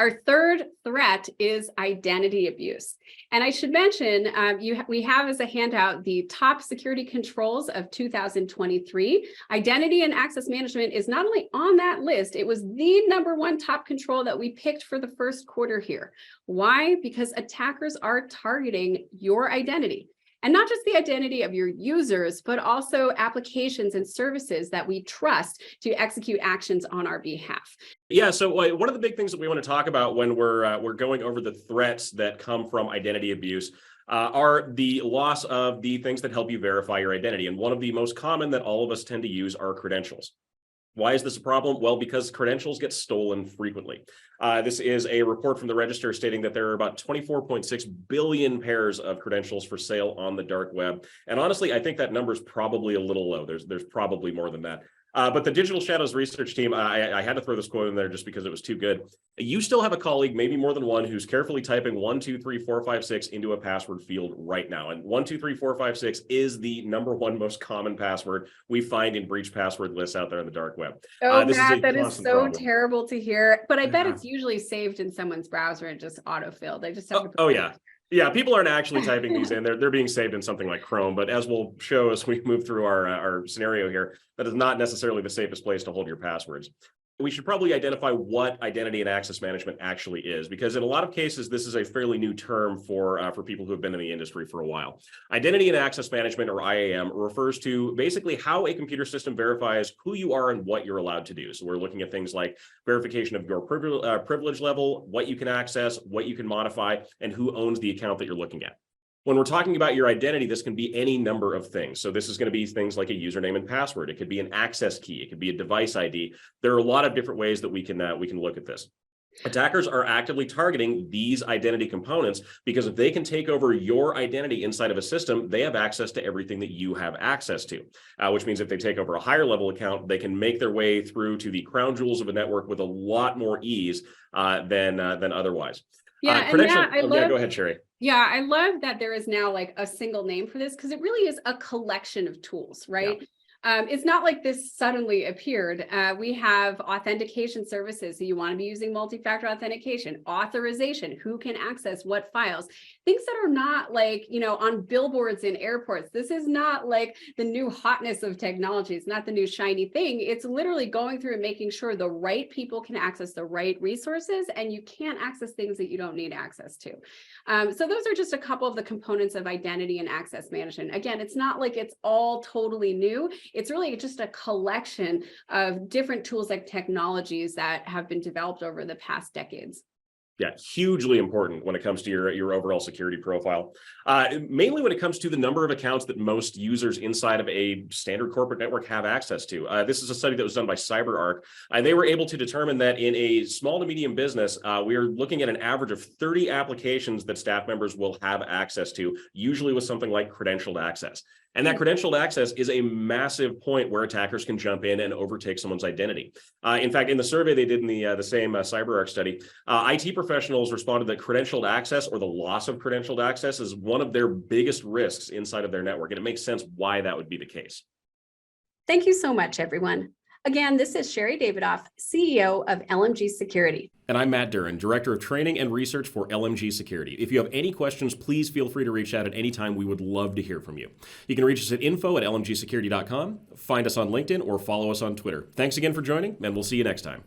our third threat is identity abuse. And I should mention, we have as a handout the top security controls of 2023. Identity and access management is not only on that list, it was the #1 top control that we picked for the first quarter here. Why? Because attackers are targeting your identity. And not just the identity of your users, but also applications and services that we trust to execute actions on our behalf. Yeah, so one of the big things that we want to talk about when we're going over the threats that come from identity abuse are the loss of the things that help you verify your identity. And one of the most common that all of us tend to use are credentials. Why is this a problem? Well, because credentials get stolen frequently. This is a report from the Register stating that there are about 24.6 billion pairs of credentials for sale on the dark web. And honestly, I think that number is probably a little low. There's probably more than that. But the Digital Shadows research team, I had to throw this quote in there just because it was too good. You still have a colleague, maybe more than one, who's carefully typing 1234556 into a password field right now. And 123456 is the #1 most common password we find in breach password lists out there on the dark web. Oh, Matt, that is so terrible to hear. But I bet it's usually saved in someone's browser and just autofilled. I just have to. Oh yeah. Yeah, people aren't actually typing these in. They're being saved in something like Chrome. But as we'll show as we move through our scenario here, that is not necessarily the safest place to hold your passwords. We should probably identify what identity and access management actually is, because in a lot of cases, this is a fairly new term for people who have been in the industry for a while. Identity and access management, or IAM, refers to basically how a computer system verifies who you are and what you're allowed to do. So we're looking at things like verification of your privilege level, what you can access, what you can modify, and who owns the account that you're looking at. When we're talking about your identity, this can be any number of things. So this is going to be things like a username and password. It could be an access key. It could be a device ID. There are a lot of different ways that we can look at this. Attackers are actively targeting these identity components because if they can take over your identity inside of a system, they have access to everything that you have access to, which means if they take over a higher level account, they can make their way through to the crown jewels of a network with a lot more ease than otherwise. Yeah, go ahead, Sherry. Yeah, I love that there is now like a single name for this, because it really is a collection of tools, right? Yeah. It's not like this suddenly appeared. We have authentication services. So you want to be using multi-factor authentication, authorization, who can access what files, things that are not like, on billboards in airports. This is not like the new hotness of technology. It's not the new shiny thing. It's literally going through and making sure the right people can access the right resources, and you can't access things that you don't need access to. So those are just a couple of the components of identity and access management. Again, it's not like it's all totally new. It's really just a collection of different tools like technologies that have been developed over the past decades. Yeah, hugely important when it comes to your overall security profile. Mainly when it comes to the number of accounts that most users inside of a standard corporate network have access to. This is a study that was done by CyberArk, and they were able to determine that in a small to medium business, we are looking at an average of 30 applications that staff members will have access to, usually with something like credentialed access. And that credentialed access is a massive point where attackers can jump in and overtake someone's identity. In fact, in the survey they did in the same CyberArk study, IT professionals responded that credentialed access, or the loss of credentialed access, is one of their biggest risks inside of their network. And it makes sense why that would be the case. Thank you so much, everyone. Again, this is Sherry Davidoff, CEO of LMG Security. And I'm Matt Duran, Director of Training and Research for LMG Security. If you have any questions, please feel free to reach out at any time. We would love to hear from you. You can reach us at info@lmgsecurity.com, find us on LinkedIn, or follow us on Twitter. Thanks again for joining, and we'll see you next time.